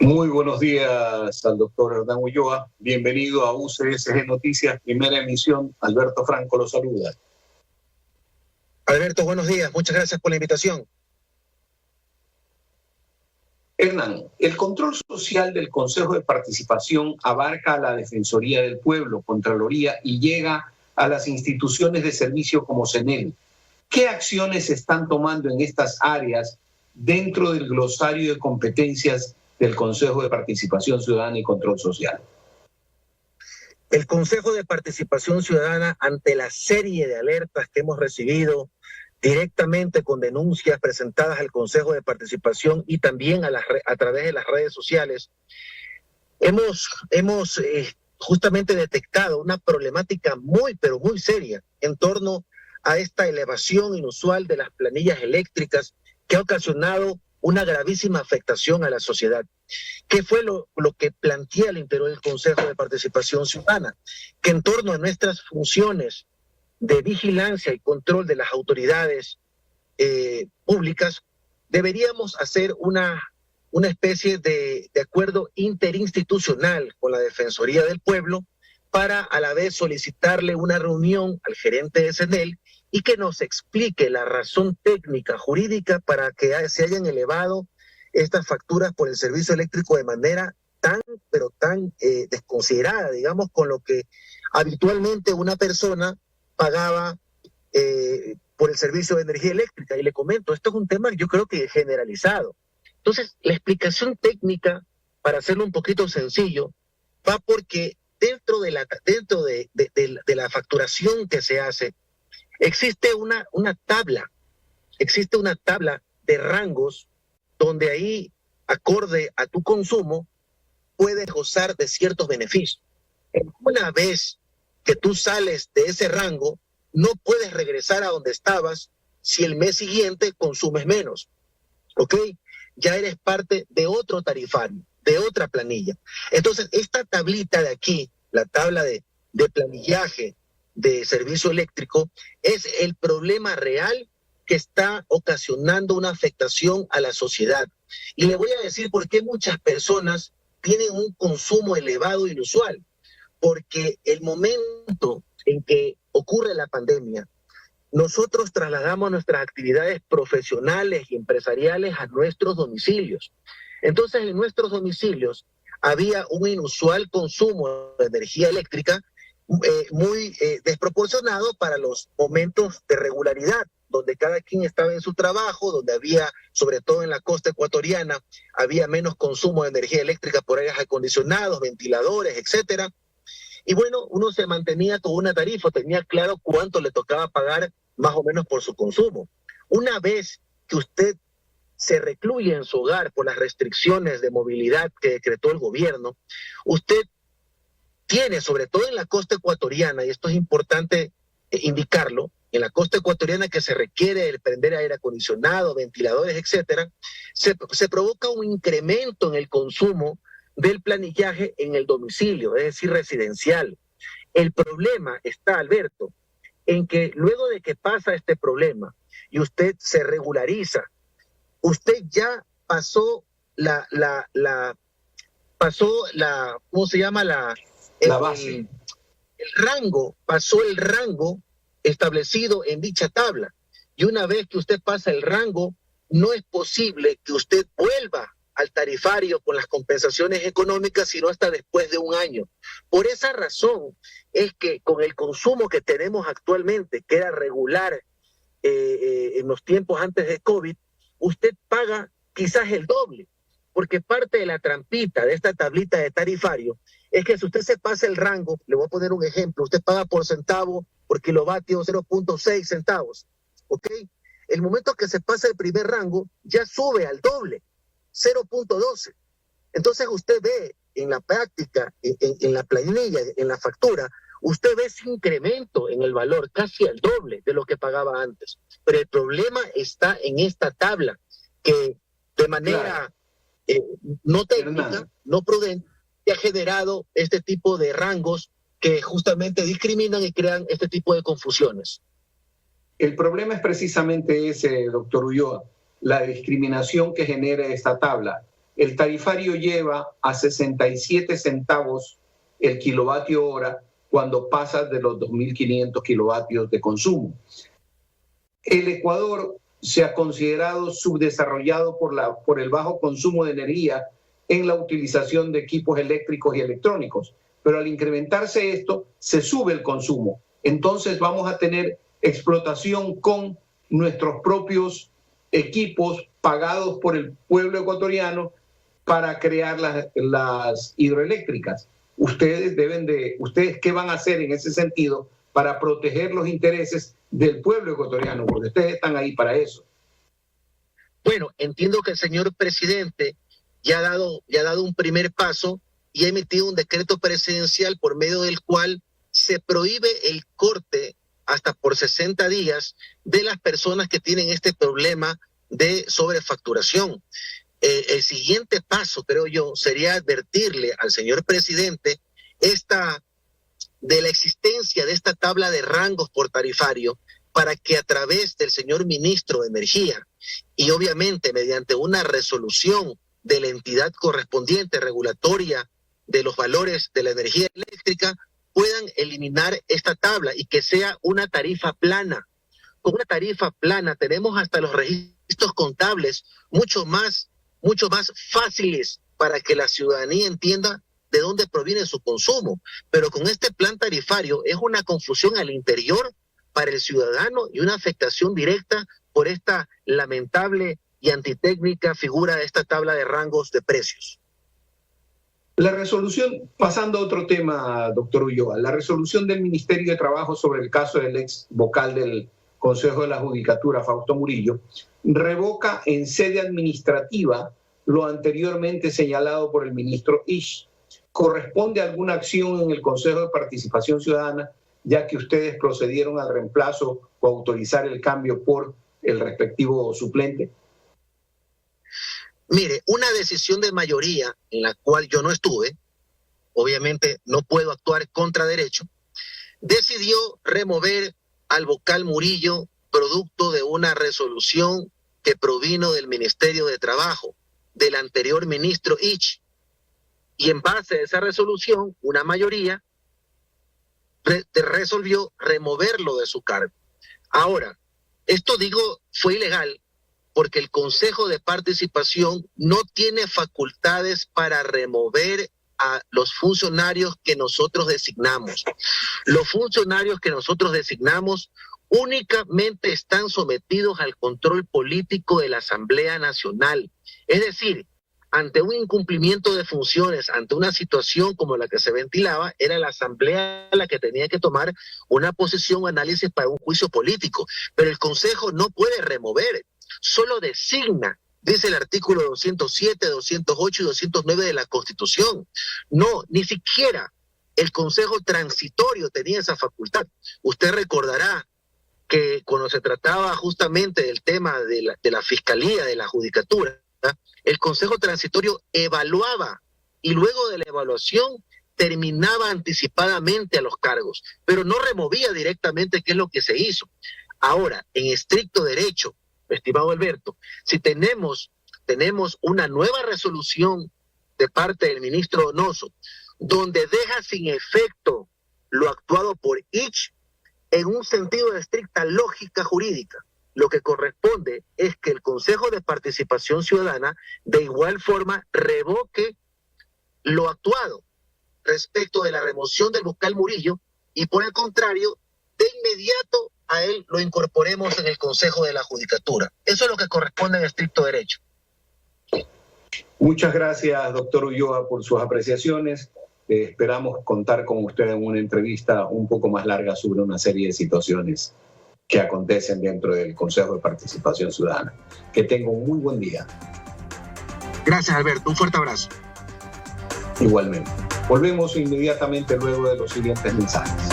Muy buenos días al doctor Hernán Ulloa. Bienvenido a UCSG Noticias, primera emisión. Alberto Franco lo saluda. Alberto, buenos días. Muchas gracias por la invitación. Hernán, el control social del Consejo de Participación abarca a la Defensoría del Pueblo, Contraloría y llega a las instituciones de servicio como CENEL. ¿Qué acciones se están tomando en estas áreas dentro del glosario de competencias del Consejo de Participación Ciudadana y Control Social? El Consejo de Participación Ciudadana, ante la serie de alertas que hemos recibido directamente con denuncias presentadas al Consejo de Participación y también a través de las redes sociales, hemos justamente detectado una problemática muy, pero muy seria en torno a esta elevación inusual de las planillas eléctricas que ha ocasionado una gravísima afectación a la sociedad. ¿Qué fue lo que plantea el interior del Consejo de Participación Ciudadana? Que en torno a nuestras funciones de vigilancia y control de las autoridades públicas, deberíamos hacer una especie de acuerdo interinstitucional con la Defensoría del Pueblo para a la vez solicitarle una reunión al gerente de CENEL y que nos explique la razón técnica, jurídica, para que se hayan elevado estas facturas por el servicio eléctrico de manera tan desconsiderada, digamos, con lo que habitualmente una persona pagaba por el servicio de energía eléctrica. Y le comento, esto es un tema yo creo que generalizado. Entonces, la explicación técnica, para hacerlo un poquito sencillo, va porque dentro de la facturación que se hace, existe una tabla de rangos donde ahí, acorde a tu consumo, puedes gozar de ciertos beneficios. Una vez que tú sales de ese rango, no puedes regresar a donde estabas si el mes siguiente consumes menos, ¿ok? Ya eres parte de otro tarifario, de otra planilla. Entonces, esta tablita de aquí, la tabla de planillaje de servicio eléctrico, es el problema real que está ocasionando una afectación a la sociedad. Y le voy a decir por qué muchas personas tienen un consumo elevado inusual. Porque el momento en que ocurre la pandemia, nosotros trasladamos nuestras actividades profesionales y empresariales a nuestros domicilios. Entonces, en nuestros domicilios había un inusual consumo de energía eléctrica muy desproporcionado para los momentos de regularidad, donde cada quien estaba en su trabajo, donde había, sobre todo en la costa ecuatoriana, había menos consumo de energía eléctrica por aires acondicionados, ventiladores, etcétera. Y bueno, uno se mantenía con una tarifa, tenía claro cuánto le tocaba pagar más o menos por su consumo. Una vez que usted se recluye en su hogar por las restricciones de movilidad que decretó el gobierno, usted tiene, sobre todo en la costa ecuatoriana, y esto es importante indicarlo, en la costa ecuatoriana que se requiere el prender aire acondicionado, ventiladores, etcétera, se provoca un incremento en el consumo del planillaje en el domicilio, es decir, residencial. El problema está, Alberto, en que luego de que pasa este problema y usted se regulariza, usted ya pasó ¿cómo se llama? La base. El rango, pasó el rango establecido en dicha tabla. Y una vez que usted pasa el rango, no es posible que usted vuelva al tarifario con las compensaciones económicas, sino hasta después de un año. Por esa razón es que con el consumo que tenemos actualmente, que era regular en los tiempos antes de COVID, usted paga quizás el doble, porque parte de la trampita de esta tablita de tarifario es que si usted se pasa el rango, le voy a poner un ejemplo, usted paga por centavo, por kilovatio 0.6 centavos, ¿ok? El momento que se pasa el primer rango, ya sube al doble, 0.12. Entonces usted ve en la práctica, en la planilla, en la factura, usted ve ese incremento en el valor, casi al doble de lo que pagaba antes. Pero el problema está en esta tabla, que de manera no técnica, no prudente, ha generado este tipo de rangos que justamente discriminan y crean este tipo de confusiones. El problema es precisamente ese, doctor Ulloa, la discriminación que genera esta tabla. el tarifario lleva a 67 centavos el kilovatio hora cuando pasa de los 2.500 kilovatios de consumo. El Ecuador se ha considerado subdesarrollado por el bajo consumo de energía en la utilización de equipos eléctricos y electrónicos, pero al incrementarse esto, se sube el consumo. Entonces vamos a tener explotación con nuestros propios equipos pagados por el pueblo ecuatoriano para crear las hidroeléctricas. ¿Ustedes qué van a hacer en ese sentido para proteger los intereses del pueblo ecuatoriano? Porque ustedes están ahí para eso. Bueno, entiendo que el señor presidente ya ha dado un primer paso y ha emitido un decreto presidencial por medio del cual se prohíbe el corte hasta por 60 días de las personas que tienen este problema de sobrefacturación. El siguiente paso, creo yo, sería advertirle al señor presidente de la existencia de esta tabla de rangos por tarifario para que a través del señor ministro de Energía y obviamente mediante una resolución de la entidad correspondiente regulatoria de los valores de la energía eléctrica puedan eliminar esta tabla y que sea una tarifa plana. Con una tarifa plana tenemos hasta los registros contables mucho más fáciles para que la ciudadanía entienda de dónde proviene su consumo. Pero con este plan tarifario es una confusión al interior para el ciudadano y una afectación directa por esta lamentable y antitécnica figura de esta tabla de rangos de precios. La resolución, pasando a otro tema, doctor Ulloa, la resolución del Ministerio de Trabajo sobre el caso del ex vocal del Consejo de la Judicatura, Fausto Murillo, revoca en sede administrativa lo anteriormente señalado por el ministro Isch. ¿Corresponde alguna acción en el Consejo de Participación Ciudadana, ya que ustedes procedieron al reemplazo o autorizar el cambio por el respectivo suplente? Mire, una decisión de mayoría en la cual yo no estuve, obviamente no puedo actuar contra derecho, decidió remover al vocal Murillo producto de una resolución que provino del Ministerio de Trabajo, del anterior ministro Isch. Y en base a esa resolución, una mayoría resolvió removerlo de su cargo. Ahora, esto fue ilegal porque el Consejo de Participación no tiene facultades para remover a los funcionarios que nosotros designamos. Los funcionarios que nosotros designamos únicamente están sometidos al control político de la Asamblea Nacional. Es decir, ante un incumplimiento de funciones, ante una situación como la que se ventilaba, era la Asamblea la que tenía que tomar una posición o análisis para un juicio político. Pero el Consejo no puede remover, solo designa, dice el artículo 207, 208 y 209 de la Constitución. No, ni siquiera el Consejo Transitorio tenía esa facultad. Usted recordará que cuando se trataba justamente del tema de la Fiscalía, de la Judicatura, el Consejo Transitorio evaluaba y luego de la evaluación terminaba anticipadamente a los cargos, pero no removía directamente, qué es lo que se hizo. Ahora, en estricto derecho, estimado Alberto, si tenemos una nueva resolución de parte del ministro Donoso, donde deja sin efecto lo actuado por Isch, en un sentido de estricta lógica jurídica, lo que corresponde es que el Consejo de Participación Ciudadana de igual forma revoque lo actuado respecto de la remoción del vocal Murillo y por el contrario, de inmediato a él lo incorporemos en el Consejo de la Judicatura. Eso es lo que corresponde en estricto derecho. Muchas gracias, doctor Ulloa, por sus apreciaciones. Esperamos contar con usted en una entrevista un poco más larga sobre una serie de situaciones que acontecen dentro del Consejo de Participación Ciudadana. Que tenga un muy buen día. Gracias, Alberto. Un fuerte abrazo. Igualmente. Volvemos inmediatamente luego de los siguientes mensajes.